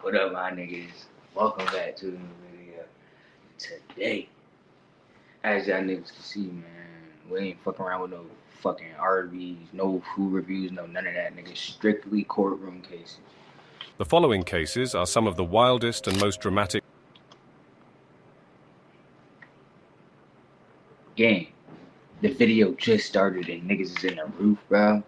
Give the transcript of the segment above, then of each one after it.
What up, my niggas? Welcome back to the new video. Today, as y'all niggas can see, man, we ain't fucking around with no fucking RVs, no food reviews, no none of that, nigga. Strictly courtroom cases. The following cases are some of the wildest and most dramatic. Gang, the video just started and niggas is in the roof, bro.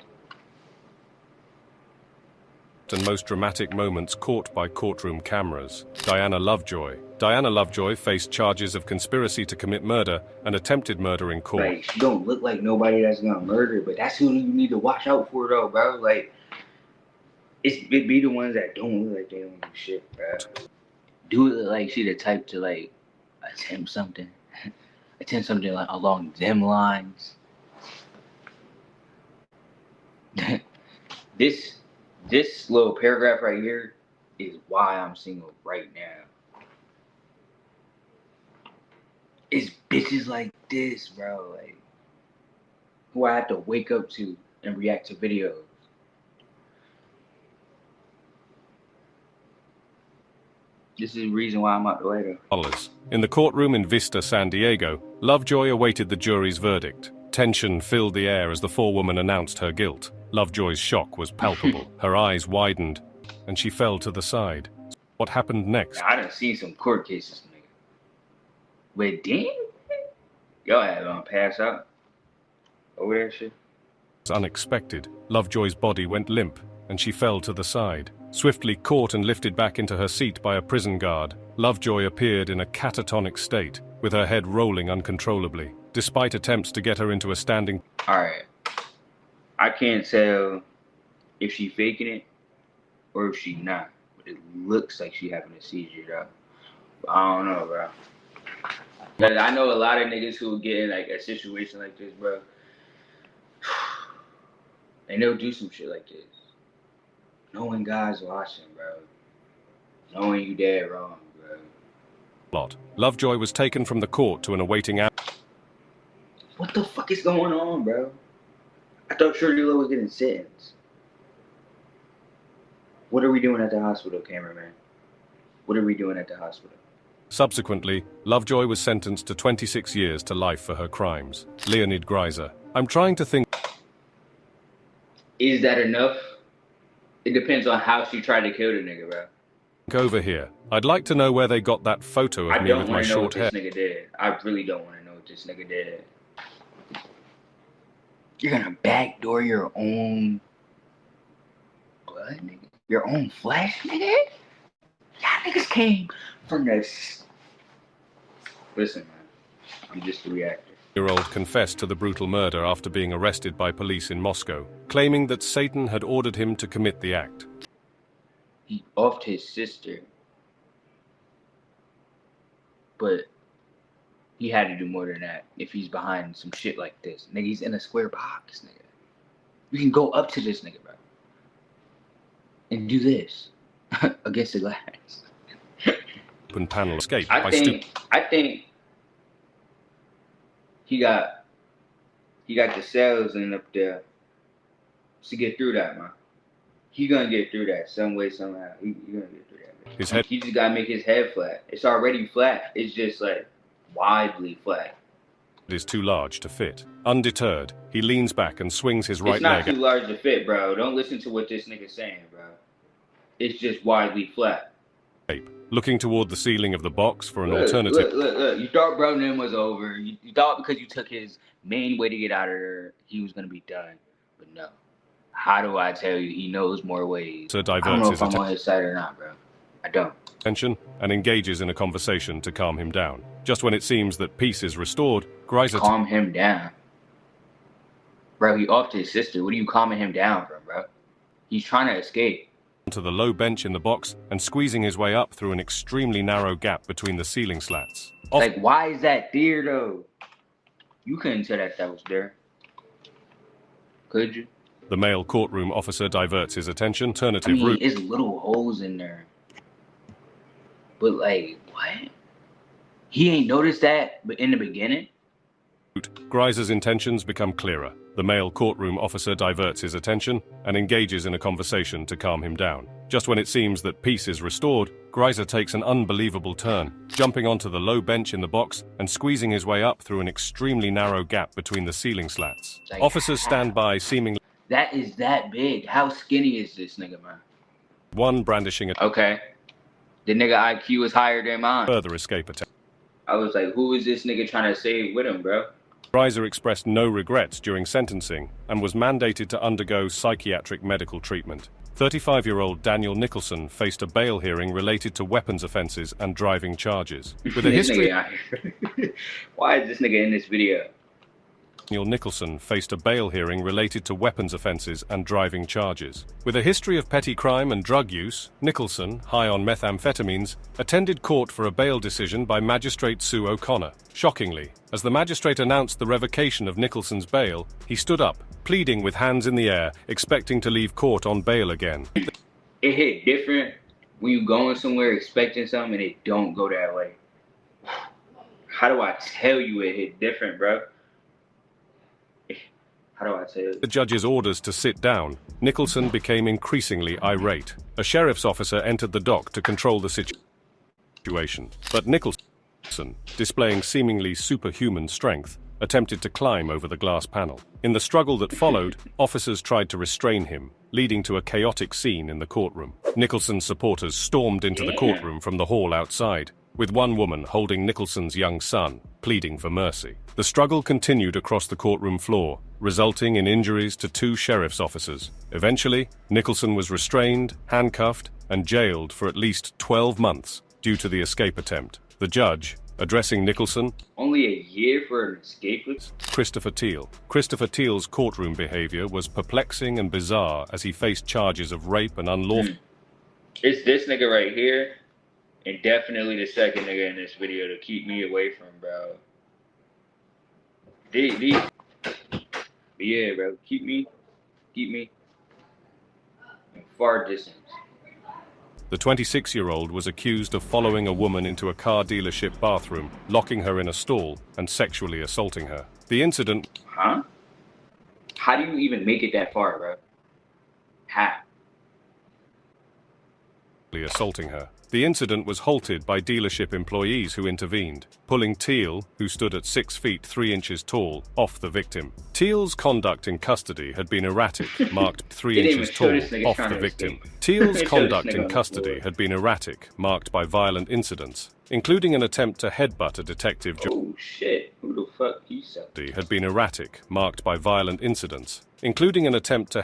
And most dramatic moments caught by courtroom cameras. Diana Lovejoy. Diana Lovejoy faced charges of conspiracy to commit murder and attempted murder in court. Like, she don't look like nobody that's gonna murder, but that's who you need to watch out for, though, bro. Like, it be the ones that don't look like they don't do shit, bro. Do it like she the type to, like, attempt something. Attempt something like along them lines. This little paragraph right here is why I'm single right now. It's bitches like this, bro, like, who I have to wake up to and react to videos. This is the reason why I'm out the way, though. In the courtroom in Vista, San Diego, Lovejoy awaited the jury's verdict. Tension filled the air as the forewoman announced her guilt. Lovejoy's shock was palpable. Her eyes widened, and she fell to the side. What happened next? I done seen some court cases, nigga. But damn, y'all had gonna pass out over that shit. It was unexpected. Lovejoy's body went limp, and she fell to the side. Swiftly caught and lifted back into her seat by a prison guard, Lovejoy appeared in a catatonic state, with her head rolling uncontrollably. Despite attempts to get her into a standing... Alright. I can't tell if she faking it or if she not. But it looks like she having a seizure, though. But I don't know, bro. Because I know a lot of niggas who get in like a situation like this, bro. And they'll do some shit like this. Knowing God's watching, bro. Knowing you dead wrong, bro. Lovejoy was taken from the court to an awaiting... What the fuck is going on, bro? I thought Shorty Low was getting sentenced. What are we doing at the hospital, cameraman? What are we doing at the hospital? Subsequently, Lovejoy was sentenced to 26 years to life for her crimes. Leonid Greiser. I'm trying to think... Is that enough? It depends on how she tried to kill the nigga, bro. Over here. I'd like to know where they got that photo of me with my short hair. I don't want to know what this nigga did. I really don't want to know what this nigga did. You're gonna backdoor your own blood, nigga? Your own flesh, nigga? Y'all niggas came from this. Listen, man. I'm just a reactor. Year-old confessed to the brutal murder after being arrested by police in Moscow, claiming that Satan had ordered him to commit the act. He offed his sister, but he had to do more than that if he's behind some shit like this. Nigga, he's in a square box, nigga. You can go up to this nigga, bro, and do this against the glass. Open panel escape. I think he got the cells in up there to get through that, man. He gonna get through that some way, somehow. He gonna get through that, man. His head. He just gotta make his head flat. It's already flat. It's just like widely flat. It is too large to fit. Undeterred, he leans back and swings his right leg. It's not too large to fit, bro. Don't listen to what this nigga's saying, bro. It's just widely flat. Looking toward the ceiling of the box for an alternative. Look. You thought bro name was over. You thought because you took his main way to get out of there, he was gonna be done. But no. How do I tell you he knows more ways? So I don't know if I'm on his side or not, bro. I don't. Attention and engages in a conversation to calm him down. Just when it seems that peace is restored, Greiser... Calm him down? Bro, he offed his sister. What are you calming him down from, bro? He's trying to escape. ...to the low bench in the box and squeezing his way up through an extremely narrow gap between the ceiling slats. Like, why is that there, though? You couldn't tell that was there. Could you? The male courtroom officer diverts his attention. Alternative route. There's little holes in there. But, like, what? He ain't noticed that in the beginning? Greiser's intentions become clearer. The male courtroom officer diverts his attention and engages in a conversation to calm him down. Just when it seems that peace is restored, Greiser takes an unbelievable turn, jumping onto the low bench in the box and squeezing his way up through an extremely narrow gap between the ceiling slats. Like, Officers stand by, seemingly that is that big. How skinny is this nigga, man? one brandishing a Okay. The nigga IQ is higher than mine. further escape attempt. I was like, who is this nigga trying to save with him, bro? Greiser expressed no regrets during sentencing and was mandated to undergo psychiatric medical treatment. 35-year-old Daniel Nicholson faced a bail hearing related to weapons offenses and driving charges. With a This history, nigga out here. Why is this nigga in this video? Daniel Nicholson faced a bail hearing related to weapons offenses and driving charges. With a history of petty crime and drug use, Nicholson, high on methamphetamines, attended court for a bail decision by Magistrate Sue O'Connor. Shockingly, as the magistrate announced the revocation of Nicholson's bail, he stood up, pleading with hands in the air, expecting to leave court on bail again. It hit different when you going somewhere expecting something and it don't go that way. How do I tell you it hit different, bro? How do I tell you? The judge's orders to sit down, Nicholson became increasingly irate. A sheriff's officer entered the dock to control the situation, but Nicholson, displaying seemingly superhuman strength, attempted to climb over the glass panel. In the struggle that followed, officers tried to restrain him, leading to a chaotic scene in the courtroom. Nicholson's supporters stormed into the courtroom from the hall outside, with one woman holding Nicholson's young son, pleading for mercy. The struggle continued across the courtroom floor, resulting in injuries to 2 sheriff's officers. Eventually, Nicholson was restrained, handcuffed, and jailed for at least 12 months due to the escape attempt. The judge, addressing Nicholson, Only a year for an escape? Christopher Teal. Christopher Teal's courtroom behavior was perplexing and bizarre as he faced charges of rape and unlawful. It's this nigga right here, and definitely the second nigga in this video to keep me away from, bro. Yeah, bro, keep me in far distance. The 26-year-old was accused of following a woman into a car dealership bathroom, locking her in a stall, and sexually assaulting her. The incident... Huh? How do you even make it that far, bro? How? assaulting her. The incident was halted by dealership employees who intervened, pulling Teal, who stood at 6 feet 3 inches tall, off the victim. Teal's conduct in custody had been erratic, marked 3 inches tall, off the victim. Teal's conduct in custody had been erratic, marked by violent incidents, including an attempt to headbutt a detective. Oh shit, who the fuck he said? Had been erratic, marked by violent incidents, including an attempt to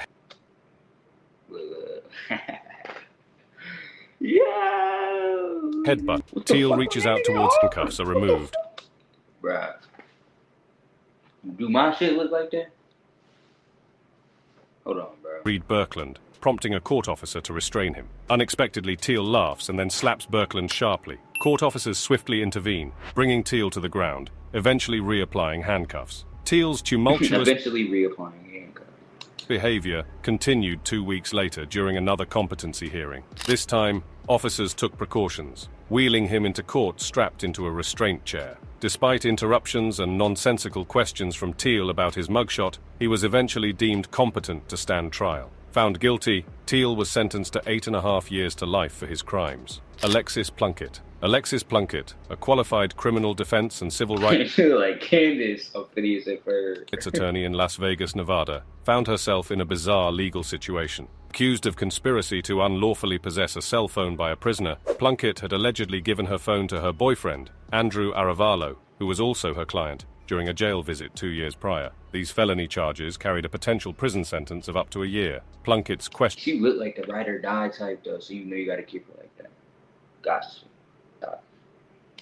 headbutt. Teal reaches out towards handcuffs are removed. Bruh. Do my shit look like that? Hold on, bro. Reed Birkland, prompting a court officer to restrain him. Unexpectedly, Teal laughs and then slaps Birkland sharply. Court officers swiftly intervene, bringing Teal to the ground, eventually reapplying handcuffs. Teal's tumultuous behavior continued 2 weeks later during another competency hearing. This time, officers took precautions, wheeling him into court strapped into a restraint chair. Despite interruptions and nonsensical questions from Teal about his mugshot, he was eventually deemed competent to stand trial. Found guilty, Teal was sentenced to 8.5 years to life for his crimes. Alexis Plunkett. Alexis Plunkett, a qualified criminal defense and civil rights like Candace of Phineas and Ferb. attorney in Las Vegas, Nevada, found herself in a bizarre legal situation. Accused of conspiracy to unlawfully possess a cell phone by a prisoner, Plunkett had allegedly given her phone to her boyfriend, Andrew Aravalo, who was also her client, during a jail visit 2 years prior. These felony charges carried a potential prison sentence of up to a year. Plunkett's question... She looked like the ride or die type, though, so you know you gotta keep her like that. Gotcha.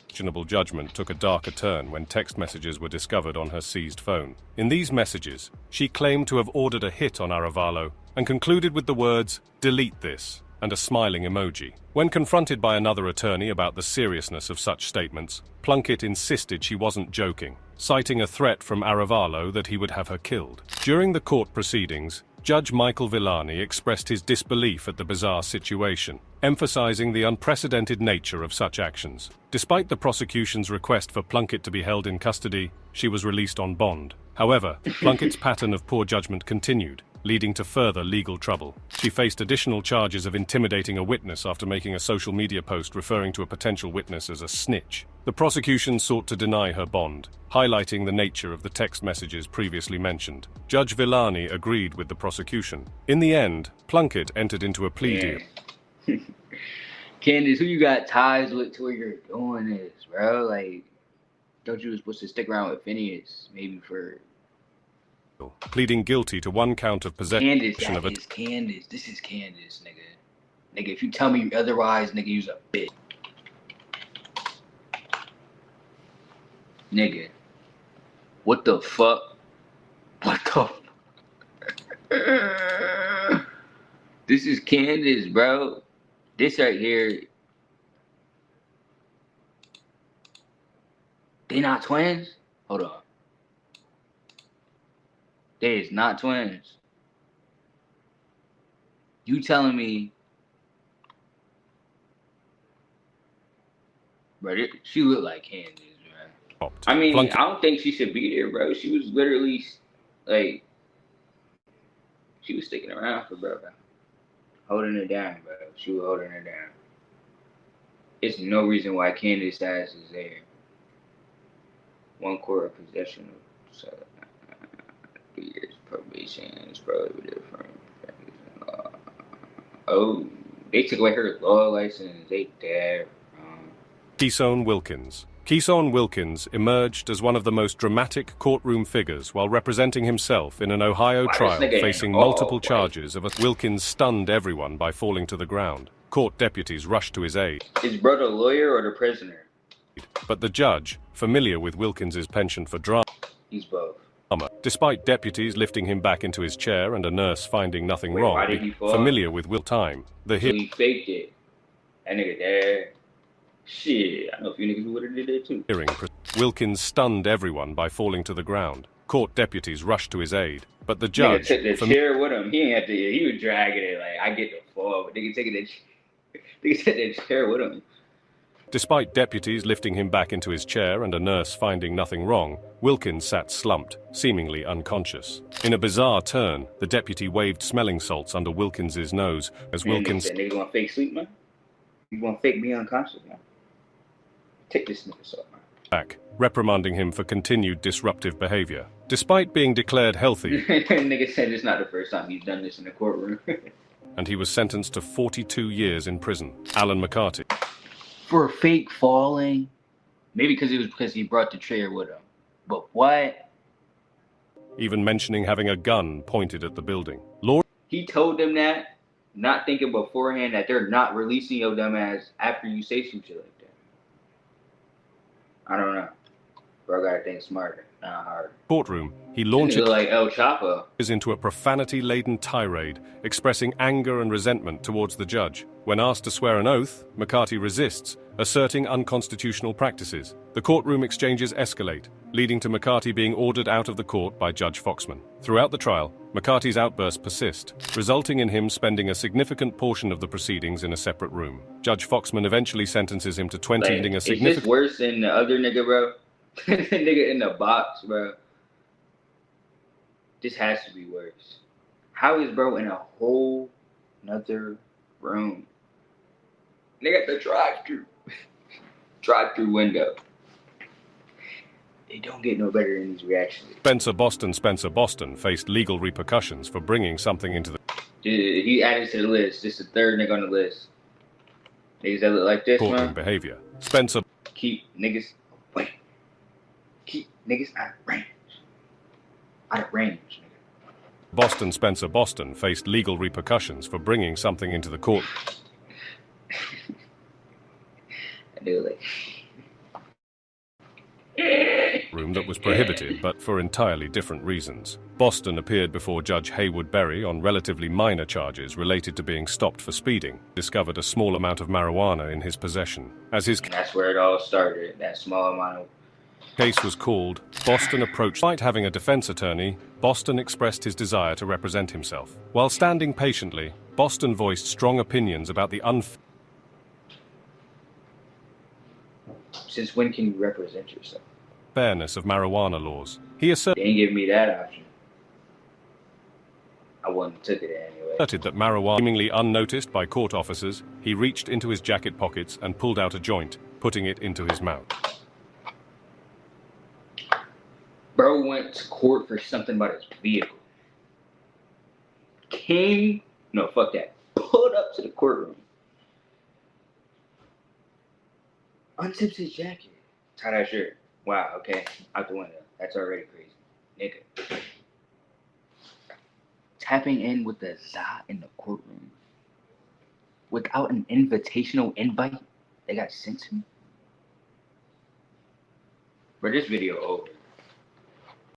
Questionable judgment took a darker turn when text messages were discovered on her seized phone. In these messages, she claimed to have ordered a hit on Aravalo and concluded with the words, "Delete this," and a smiling emoji. When confronted by another attorney about the seriousness of such statements, Plunkett insisted she wasn't joking, citing a threat from Aravalo that he would have her killed. During the court proceedings, Judge Michael Villani expressed his disbelief at the bizarre situation, emphasizing the unprecedented nature of such actions. Despite the prosecution's request for Plunkett to be held in custody, she was released on bond. However, Plunkett's pattern of poor judgment continued, leading to further legal trouble. She faced additional charges of intimidating a witness after making a social media post referring to a potential witness as a snitch. The prosecution sought to deny her bond, highlighting the nature of the text messages previously mentioned. Judge Villani agreed with the prosecution. In the end, Plunkett entered into a plea deal. Candace, who you got ties with to where you're doing this, bro? Like, don't you was supposed to stick around with Phineas, maybe for... Pleading guilty to 1 count of possession Candace, that is Candace. This is Candace, nigga. Nigga, if you tell me otherwise, nigga, you's a bitch. Nigga. What the fuck? What the This is Candace, bro. This right here. They not twins? Hold on. They is not twins. You telling me, bro, she look like Candace, man. I mean, I don't think she should be there, bro. She was literally, like, she was sticking around for bro. Holding her down, bro. She was holding her down. It's no reason why Candace's ass is there. 1 quarter possession of 3 years probation is probably different. Oh, they took away her law license. They dead. Keysone Wilkins. Keysone Wilkins emerged as one of the most dramatic courtroom figures while representing himself in an Ohio trial facing multiple charges of Wilkins stunned everyone by falling to the ground. Court deputies rushed to his aid. Is brother a lawyer or the prisoner? But the judge, familiar with Wilkins's penchant for drama, he's both. Despite deputies lifting him back into his chair and a nurse finding nothing wrong, why did he fall? Familiar with time, so he faked it. That nigga there. Shit, I know a few niggas who would have did that too. Wilkins stunned everyone by falling to the ground. Court deputies rushed to his aid, but the judge took the chair with him. He ain't have to. He was dragging it like I get the fall, but nigga taking that chair with him. Despite deputies lifting him back into his chair and a nurse finding nothing wrong, Wilkins sat slumped, seemingly unconscious. In a bizarre turn, the deputy waved smelling salts under Wilkins's nose as Wilkins said, "Nigga want fake sleep, man? You want fake me unconscious, man? Take this nigga so, man." Back, reprimanding him for continued disruptive behavior. Despite being declared healthy, nigga said it's not the first time he's done this in the courtroom. and he was sentenced to 42 years in prison. Alan McCarty. For fake falling? Maybe because he brought the chair with him. But what? Even mentioning having a gun pointed at the building. He told them that, not thinking beforehand that they're not releasing your dumb ass after you say some shit like that. I don't know. Bro, gotta think smarter, not harder. Courtroom, he launches like El Chapo into a profanity-laden tirade, expressing anger and resentment towards the judge. When asked to swear an oath, McCarty resists, asserting unconstitutional practices. The courtroom exchanges escalate, leading to McCarty being ordered out of the court by Judge Foxman. Throughout the trial, McCarty's outbursts persist, resulting in him spending a significant portion of the proceedings in a separate room. Judge Foxman eventually sentences him to 20 like, is this worse than the other nigga, bro? The nigga in the box, bro. This has to be worse. How is bro in a whole nother room? They got the drive-through window. They don't get no better in these reactions. Spencer Boston faced legal repercussions for bringing something into the... He added to the list. This is the third nigga on the list. Niggas that look like this, courtroom man. Behavior. Spencer... Keep niggas away. Keep niggas out of range. Out of range, nigga. Spencer Boston faced legal repercussions for bringing something into the court. I do like... room that was prohibited, but for entirely different reasons. Boston appeared before Judge Haywood Berry on relatively minor charges related to being stopped for speeding, discovered a small amount of marijuana in his possession. As his that's where it all started, that small amount of... case was called, Boston approached. Despite having a defense attorney, Boston expressed his desire to represent himself. While standing patiently, Boston voiced strong opinions about the Since when can you represent yourself? unfairness of marijuana laws. He They ain't give me that option. I wouldn't have took it anyway. asserted that marijuana, seemingly unnoticed by court officers, he reached into his jacket pockets and pulled out a joint, putting it into his mouth. Bro went to court for something about his vehicle. Fuck that. Pulled up to the courtroom. Unzips his jacket. Tie that shirt. Wow, okay. Out the window. That's already crazy. Nigga. Tapping in with the za in the courtroom. Without an invitational invite they got sent to me. Bro, this video over.